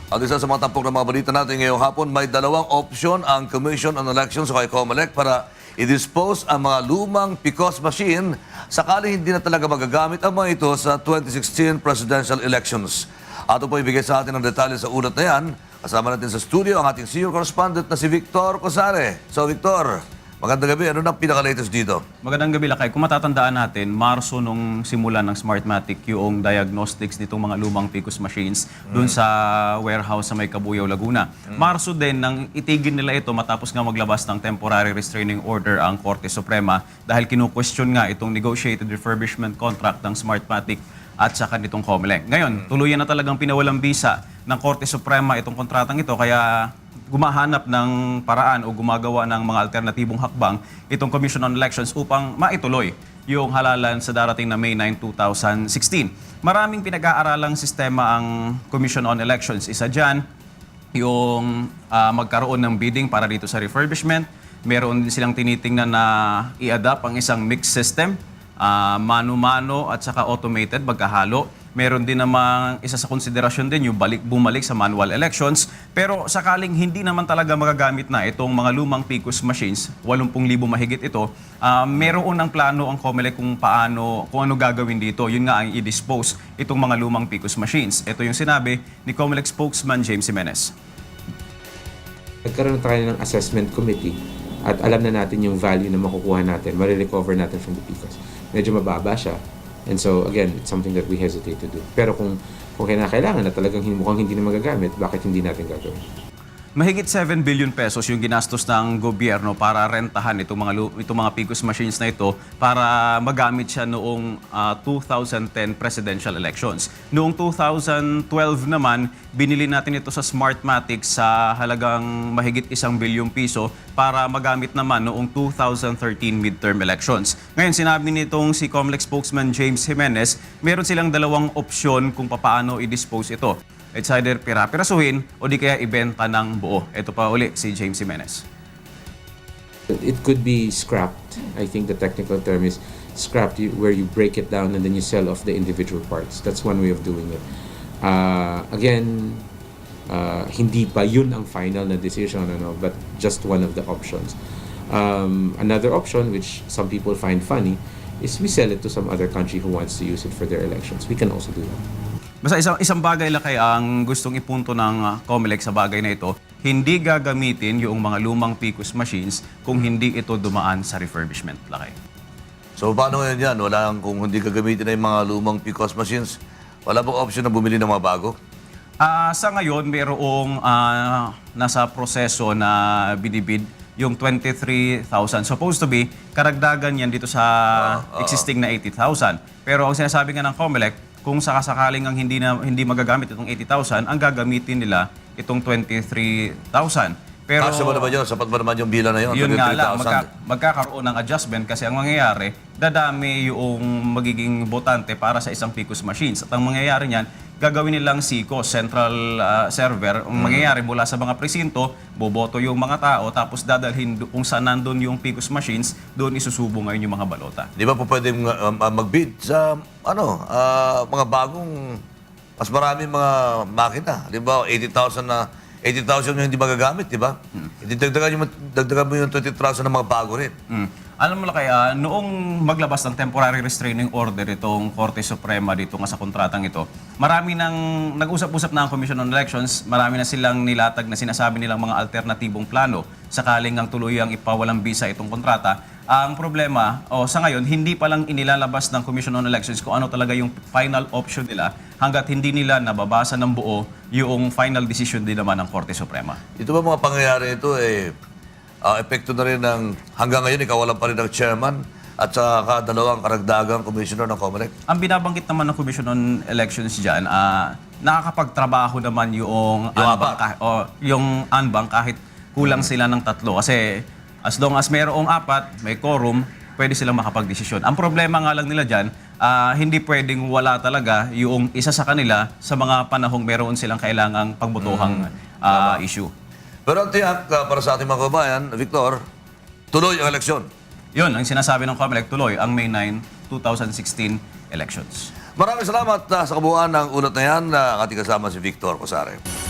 At isa sa mga tampok ng mga balita natin ngayong hapon, may dalawang opsyon ang Commission on Elections o kay COMELEC para i-dispose ang mga lumang PCOS machine sakaling hindi na talaga magagamit ang mga ito sa 2016 presidential elections. Ato po ibigay sa atin ang detalye sa ulat na yan. Kasama natin sa studio ang ating senior correspondent na si Victor Cosare. So Victor, magandang gabi. Ano na pinaka-latest dito? Magandang gabi, Lakay. Kung matatandaan natin, Marso nung simula ng Smartmatic yung diagnostics nitong mga lumang PCOS machines dun sa warehouse sa may Cabuyao, Laguna. Marso din nang itigin nila ito matapos nga maglabas ng temporary restraining order ang Korte Suprema dahil kinu-question nga itong negotiated refurbishment contract ng Smartmatic at saka nitong COMELEC. Ngayon, tuluyan na talagang pinawalang bisa ng Korte Suprema itong kontratang ito kaya gumahanap ng paraan o gumagawa ng mga alternatibong hakbang itong Commission on Elections upang maituloy yung halalan sa darating na May 9, 2016. Maraming pinag-aaralang sistema ang Commission on Elections. Isa dyan, yung magkaroon ng bidding para dito sa refurbishment. Meron din silang tinitingnan na i-adapt ang isang mixed system, mano-mano at saka automated, magkahalo. Meron din namang isa sa konsiderasyon din yung bumalik sa manual elections. Pero sakaling hindi naman talaga magagamit na itong mga lumang PCOS machines, 80,000 mahigit ito, meron ng plano ang COMELEC kung ano gagawin dito. Yun nga ang i-dispose itong mga lumang PCOS machines. Ito yung sinabi ni COMELEC spokesman James Jimenez. Nagkaroon tayo ng assessment committee at alam na natin yung value na makukuha natin, marirecover natin from the PCOS. Medyo mababa siya. And so, again, it's something that we hesitate to do. Pero kung kailangan na talagang mukhang hindi na magagamit, bakit hindi natin gagawin? Mahigit 7 billion pesos yung ginastos ng gobyerno para rentahan itong mga PCOS machines na ito para magamit siya noong 2010 presidential elections. Noong 2012 naman, binili natin ito sa Smartmatic sa halagang mahigit 1 bilyong piso para magamit naman noong 2013 midterm elections. Ngayon, sinabi nitong si COMELEC spokesman James Jimenez, meron silang dalawang opsyon kung paano i-dispose ito. It's either pira-pirasuhin o di kaya ibenta ng buo. Ito pa uli si James Jimenez. It could be scrapped. I think the technical term is scrapped, where you break it down and then you sell off the individual parts. That's one way of doing it. Again, hindi pa yun ang final na decision, but just one of the options. Another option, which some people find funny, is we sell it to some other country who wants to use it for their elections. We can also do that. Basta isang bagay lang kaya ang gustong ipunto ng COMELEC sa bagay na ito, hindi gagamitin yung mga lumang PCOS machines kung hindi ito dumaan sa refurbishment. Lakay. So paano ngayon yan? Kung hindi gagamitin na yung mga lumang PCOS machines, wala bang option na bumili ng mga bago? Sa ngayon, mayroong nasa proseso na binibid yung 23,000. Supposed to be, karagdagan yan dito sa existing na 80,000. Pero ang sinasabi nga ng COMELEC, kung sakasakaling ang hindi magagamit itong 80,000, ang gagamitin nila itong 23,000. Pero Kasya ba naman yun? Sapat ba naman yung bilang na yun? yun nga lang, 23,000? magkakaroon ng adjustment kasi ang mangyayari, dadami yung magiging botante para sa isang PCOS machines. At ang mangyayari niyan, gagawin nilang SICO, central server. Ang mangyayari mula sa mga presinto, boboto yung mga tao, tapos dadalhin kung saan nandun yung PCOS machines, doon isusubo ngayon yung mga balota. Di ba po pwedeng mag-bid sa mga bagong, mas maraming mga makina? Di ba, 80,000 yung hindi magagamit, di ba? Dagdagan mo yung 20,000 na mga bago rin. Alam mo lang kaya, noong maglabas ng temporary restraining order itong Korte Suprema dito nga sa kontratang ito, marami nang nag-usap-usap na ang Commission on Elections, marami na silang nilatag na sinasabi nilang mga alternatibong plano sakaling ang tuluyang ipawalang bisa itong kontrata. Ang problema, sa ngayon, hindi pa lang inilalabas ng Commission on Elections kung ano talaga yung final option nila hanggat hindi nila nababasa ng buo yung final decision din naman ng Korte Suprema. Ito ba mga pangyayari ito, epekto na rin ng hanggang ngayon, ikawalan pa rin ng chairman at saka dalawang karagdagang commissioner ng COMELEC? Ang binabanggit naman ng Commission on Elections dyan, nakakapagtrabaho naman yung ANBAN kahit kulang sila ng 3. Kasi as long as mayroong 4, may quorum, pwede silang makapagdesisyon. Ang problema nga lang nila dyan, hindi pwedeng wala talaga yung isa sa kanila sa mga panahong meron silang kailangang pagbotohang issue. Pero ang tiyak para sa ating mga kabayan, Victor, tuloy ang eleksyon. Yun, ang sinasabi ng COMELEC, tuloy ang May 9, 2016 elections. Maraming salamat sa kabuuan ng ulat na yan. Ating kasama si Victor Cosare.